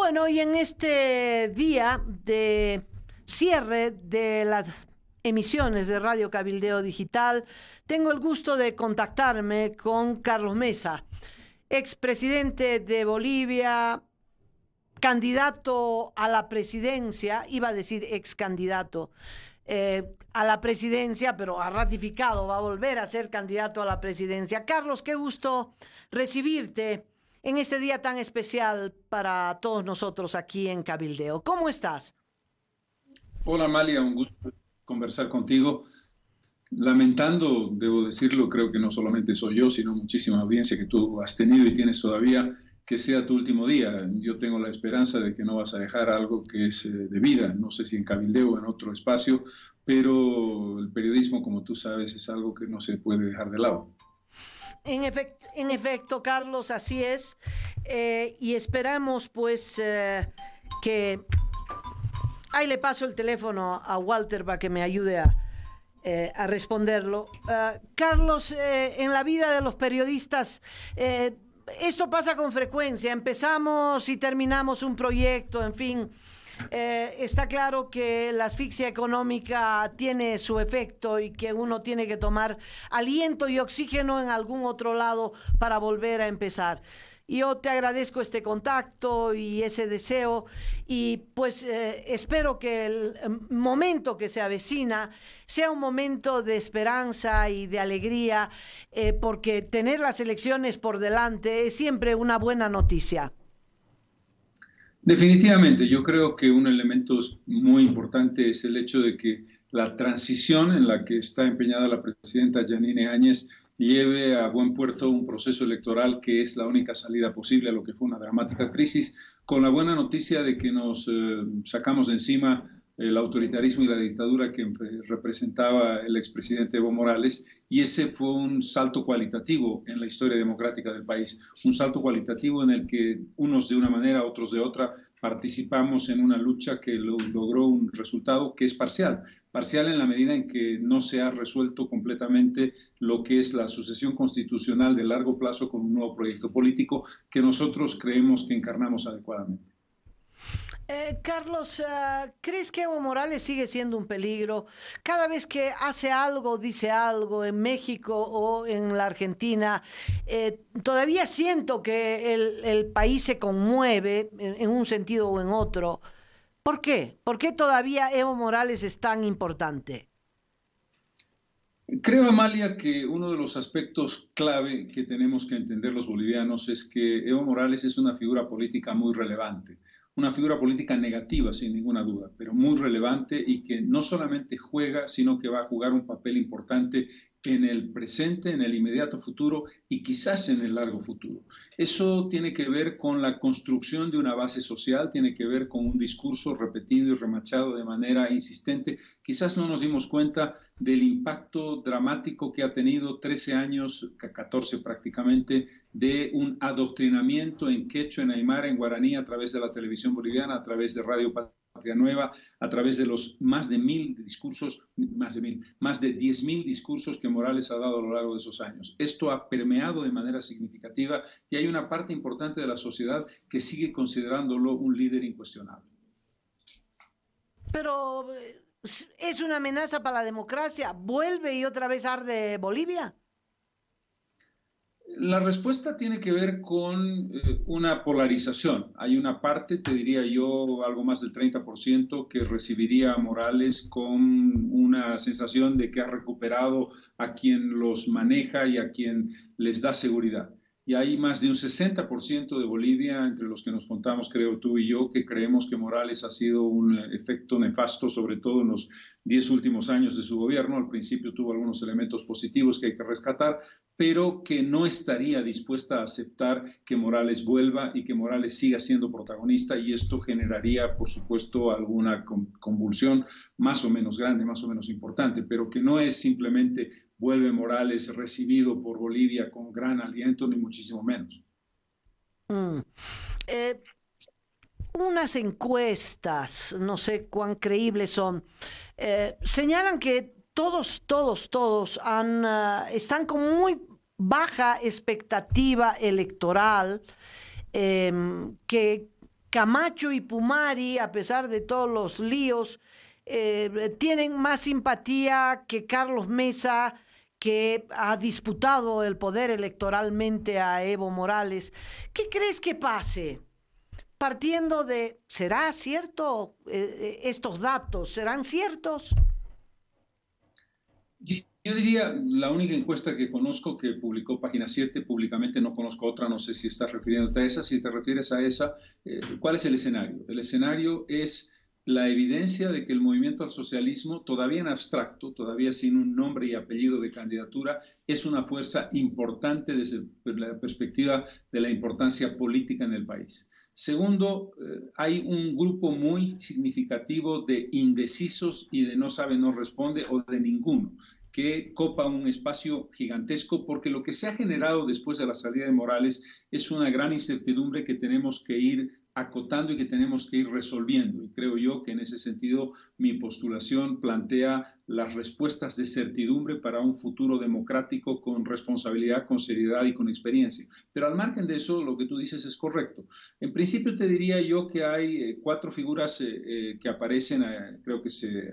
Bueno, y en este día de cierre de las emisiones de Radio Cabildeo Digital, tengo el gusto de contactarme con Carlos Mesa, expresidente de Bolivia, candidato a la presidencia, iba a decir ex candidato a la presidencia, pero ha ratificado, va a volver a ser candidato a la presidencia. Carlos, qué gusto recibirte en este día tan especial para todos nosotros aquí en Cabildeo. ¿Cómo estás? Hola Amalia, un gusto conversar contigo. Lamentando, debo decirlo, creo que no solamente soy yo, sino muchísima audiencia que tú has tenido y tienes todavía, que sea tu último día. Yo tengo la esperanza de que no vas a dejar algo que es de vida, no sé si en Cabildeo o en otro espacio, pero el periodismo, como tú sabes, es algo que no se puede dejar de lado. En efecto, Carlos, así es. Y esperamos pues que... Ahí le paso el teléfono a Walter para que me ayude a responderlo. Carlos, en la vida de los periodistas, esto pasa con frecuencia. Empezamos y terminamos un proyecto, en fin. Está claro que la asfixia económica tiene su efecto y que uno tiene que tomar aliento y oxígeno en algún otro lado para volver a empezar. Yo te agradezco este contacto y ese deseo y pues espero que el momento que se avecina sea un momento de esperanza y de alegría, porque tener las elecciones por delante es siempre una buena noticia. Definitivamente, yo creo que un elemento muy importante es el hecho de que la transición en la que está empeñada la presidenta Yanine Áñez lleve a buen puerto un proceso electoral que es la única salida posible a lo que fue una dramática crisis, con la buena noticia de que nos sacamos de encima el autoritarismo y la dictadura que representaba el expresidente Evo Morales, y ese fue un salto cualitativo en la historia democrática del país, un salto cualitativo en el que unos de una manera, otros de otra, participamos en una lucha que logró un resultado que es parcial, parcial en la medida en que no se ha resuelto completamente lo que es la sucesión constitucional de largo plazo con un nuevo proyecto político que nosotros creemos que encarnamos adecuadamente. Carlos, ¿crees que Evo Morales sigue siendo un peligro? Cada vez que hace algo, dice algo en México o en la Argentina, todavía siento que el país se conmueve en un sentido o en otro. ¿Por qué? ¿Por qué todavía Evo Morales es tan importante? Creo, Amalia, que uno de los aspectos clave que tenemos que entender los bolivianos es que Evo Morales es una figura política muy relevante, una figura política negativa, sin ninguna duda, pero muy relevante y que no solamente juega, sino que va a jugar un papel importante en el presente, en el inmediato futuro y quizás en el largo futuro. Eso tiene que ver con la construcción de una base social, tiene que ver con un discurso repetido y remachado de manera insistente. Quizás no nos dimos cuenta del impacto dramático que ha tenido 13 años, 14 prácticamente, de un adoctrinamiento en quechua, en aymara, en guaraní, a través de la televisión boliviana, a través de Radio Patria Nueva, a través de los más de 1000 discursos, más de 10.000 discursos que Morales ha dado a lo largo de esos años. Esto ha permeado de manera significativa y hay una parte importante de la sociedad que sigue considerándolo un líder incuestionable. Pero es una amenaza para la democracia. ¿Vuelve y otra vez arde Bolivia? La respuesta tiene que ver con una polarización. Hay una parte, te diría yo, algo más del 30%, que recibiría a Morales con una sensación de que ha recuperado a quien los maneja y a quien les da seguridad. Y hay más de un 60% de Bolivia, entre los que nos contamos, creo tú y yo, que creemos que Morales ha sido un efecto nefasto, sobre todo en los 10 últimos años de su gobierno. Al principio tuvo algunos elementos positivos que hay que rescatar, pero que no estaría dispuesta a aceptar que Morales vuelva y que Morales siga siendo protagonista, y esto generaría, por supuesto, alguna convulsión más o menos grande, más o menos importante, pero que no es simplemente vuelve Morales recibido por Bolivia con gran aliento, ni muchísimo menos. Mm. Eh, unas encuestas, no sé cuán creíbles son, señalan que todos están con muy baja expectativa electoral, que Camacho y Pumari, a pesar de todos los líos, tienen más simpatía que Carlos Mesa, que ha disputado el poder electoralmente a Evo Morales. ¿Qué crees que pase? Partiendo de, ¿será cierto estos datos? ¿Serán ciertos? Yo diría, la única encuesta que conozco que publicó Página 7, públicamente no conozco otra, no sé si estás refiriéndote a esa, si te refieres a esa, ¿cuál es el escenario? El escenario es la evidencia de que el movimiento al socialismo, todavía en abstracto, todavía sin un nombre y apellido de candidatura, es una fuerza importante desde la perspectiva de la importancia política en el país. Segundo, hay un grupo muy significativo de indecisos y de no sabe, no responde o de ninguno, que copa un espacio gigantesco, porque lo que se ha generado después de la salida de Morales es una gran incertidumbre que tenemos que ir acotando y que tenemos que ir resolviendo. Y creo yo que en ese sentido mi postulación plantea las respuestas de certidumbre para un futuro democrático con responsabilidad, con seriedad y con experiencia. Pero al margen de eso, lo que tú dices es correcto. En principio te diría yo que hay cuatro figuras que aparecen, creo que se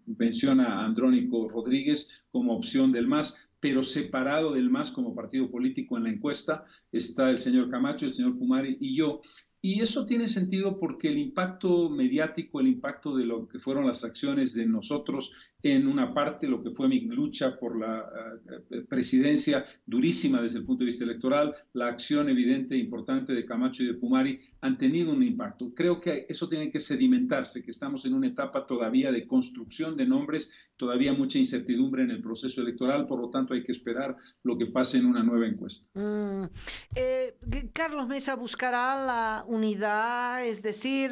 menciona a Andrónico Rodríguez como opción del MAS, pero separado del MAS como partido político en la encuesta está el señor Camacho, el señor Pumari y yo. Y eso tiene sentido porque el impacto mediático, el impacto de lo que fueron las acciones de nosotros en una parte, lo que fue mi lucha por la presidencia durísima desde el punto de vista electoral, la acción evidente e importante de Camacho y de Pumari han tenido un impacto. Creo que eso tiene que sedimentarse, que estamos en una etapa todavía de construcción de nombres, todavía mucha incertidumbre en el proceso electoral, por lo tanto hay que esperar lo que pase en una nueva encuesta. Carlos Mesa buscará la unidad, es decir,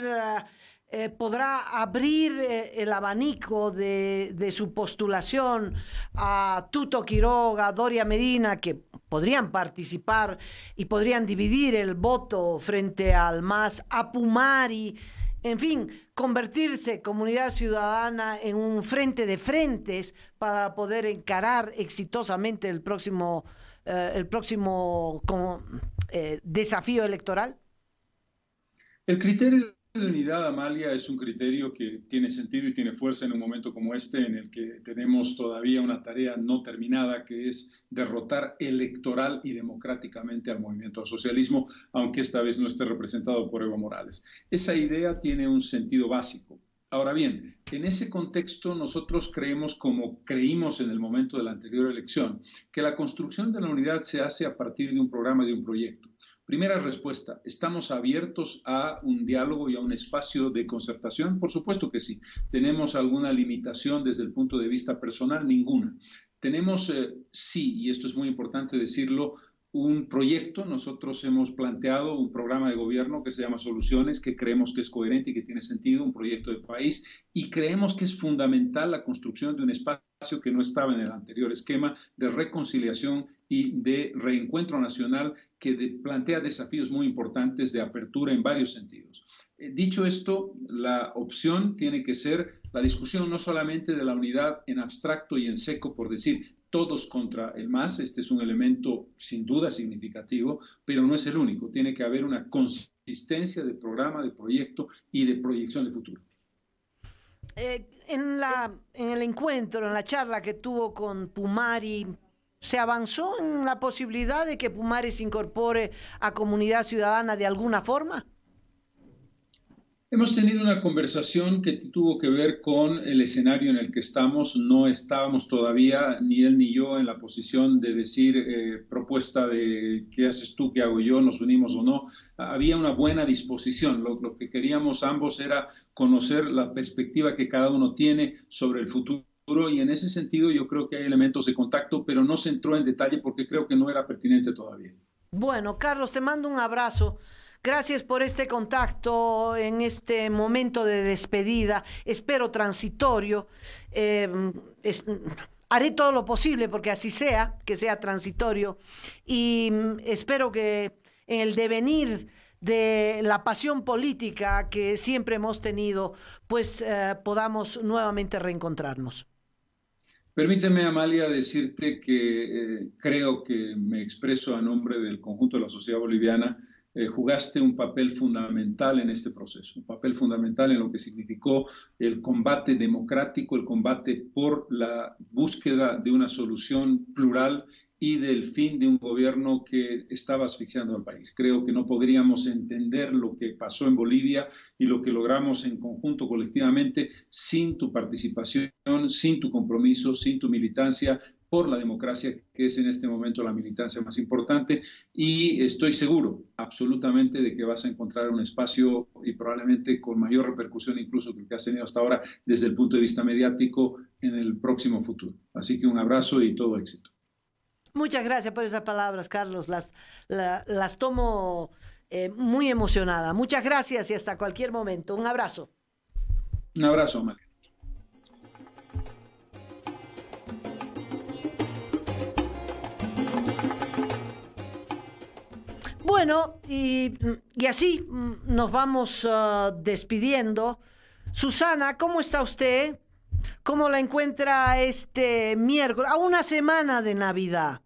podrá abrir el abanico de su postulación a Tuto Quiroga, Doria Medina, que podrían participar y podrían dividir el voto frente al MAS, a Pumari, en fin, convertirse Comunidad Ciudadana en un frente de frentes para poder encarar exitosamente el próximo desafío electoral? El criterio de unidad, Amalia, es un criterio que tiene sentido y tiene fuerza en un momento como este, en el que tenemos todavía una tarea no terminada, que es derrotar electoral y democráticamente al movimiento al socialismo, aunque esta vez no esté representado por Evo Morales. Esa idea tiene un sentido básico. Ahora bien, en ese contexto nosotros creemos, como creímos en el momento de la anterior elección, que la construcción de la unidad se hace a partir de un programa, de un proyecto. Primera respuesta, ¿estamos abiertos a un diálogo y a un espacio de concertación? Por supuesto que sí. ¿Tenemos alguna limitación desde el punto de vista personal? Ninguna. Tenemos, sí, y esto es muy importante decirlo, un proyecto. Nosotros hemos planteado un programa de gobierno que se llama Soluciones, que creemos que es coherente y que tiene sentido, un proyecto de país, y creemos que es fundamental la construcción de un espacio que no estaba en el anterior esquema de reconciliación y de reencuentro nacional que plantea desafíos muy importantes de apertura en varios sentidos. Dicho esto, la opción tiene que ser la discusión no solamente de la unidad en abstracto y en seco, por decir todos contra el MAS, este es un elemento sin duda significativo, pero no es el único, tiene que haber una consistencia de programa, de proyecto y de proyección de futuro. En el encuentro, en la charla que tuvo con Pumari, ¿se avanzó en la posibilidad de que Pumari se incorpore a Comunidad Ciudadana de alguna forma? Hemos tenido una conversación que tuvo que ver con el escenario en el que estamos. No estábamos todavía, ni él ni yo, en la posición de decir propuesta de qué haces tú, qué hago yo, nos unimos o no. Había una buena disposición. Lo que queríamos ambos era conocer la perspectiva que cada uno tiene sobre el futuro. Y en ese sentido yo creo que hay elementos de contacto, pero no se entró en detalle porque creo que no era pertinente todavía. Bueno, Carlos, te mando un abrazo. Gracias por este contacto en este momento de despedida, espero transitorio. Haré todo lo posible porque así sea, que sea transitorio, y espero que en el devenir de la pasión política que siempre hemos tenido, pues podamos nuevamente reencontrarnos. Permíteme, Amalia, decirte que creo que me expreso a nombre del conjunto de la sociedad boliviana jugaste un papel fundamental en este proceso, un papel fundamental en lo que significó el combate democrático, el combate por la búsqueda de una solución plural y del fin de un gobierno que estaba asfixiando al país. Creo que no podríamos entender lo que pasó en Bolivia y lo que logramos en conjunto, colectivamente, sin tu participación, sin tu compromiso, sin tu militancia por la democracia, que es en este momento la militancia más importante, y estoy seguro absolutamente de que vas a encontrar un espacio y probablemente con mayor repercusión incluso que el que has tenido hasta ahora desde el punto de vista mediático en el próximo futuro. Así que un abrazo y todo éxito. Muchas gracias por esas palabras, Carlos. Las tomo muy emocionada. Muchas gracias y hasta cualquier momento. Un abrazo. Un abrazo, Amalia. Bueno, y así nos vamos despidiendo. Susana, ¿cómo está usted? ¿Cómo la encuentra este miércoles? A una semana de Navidad.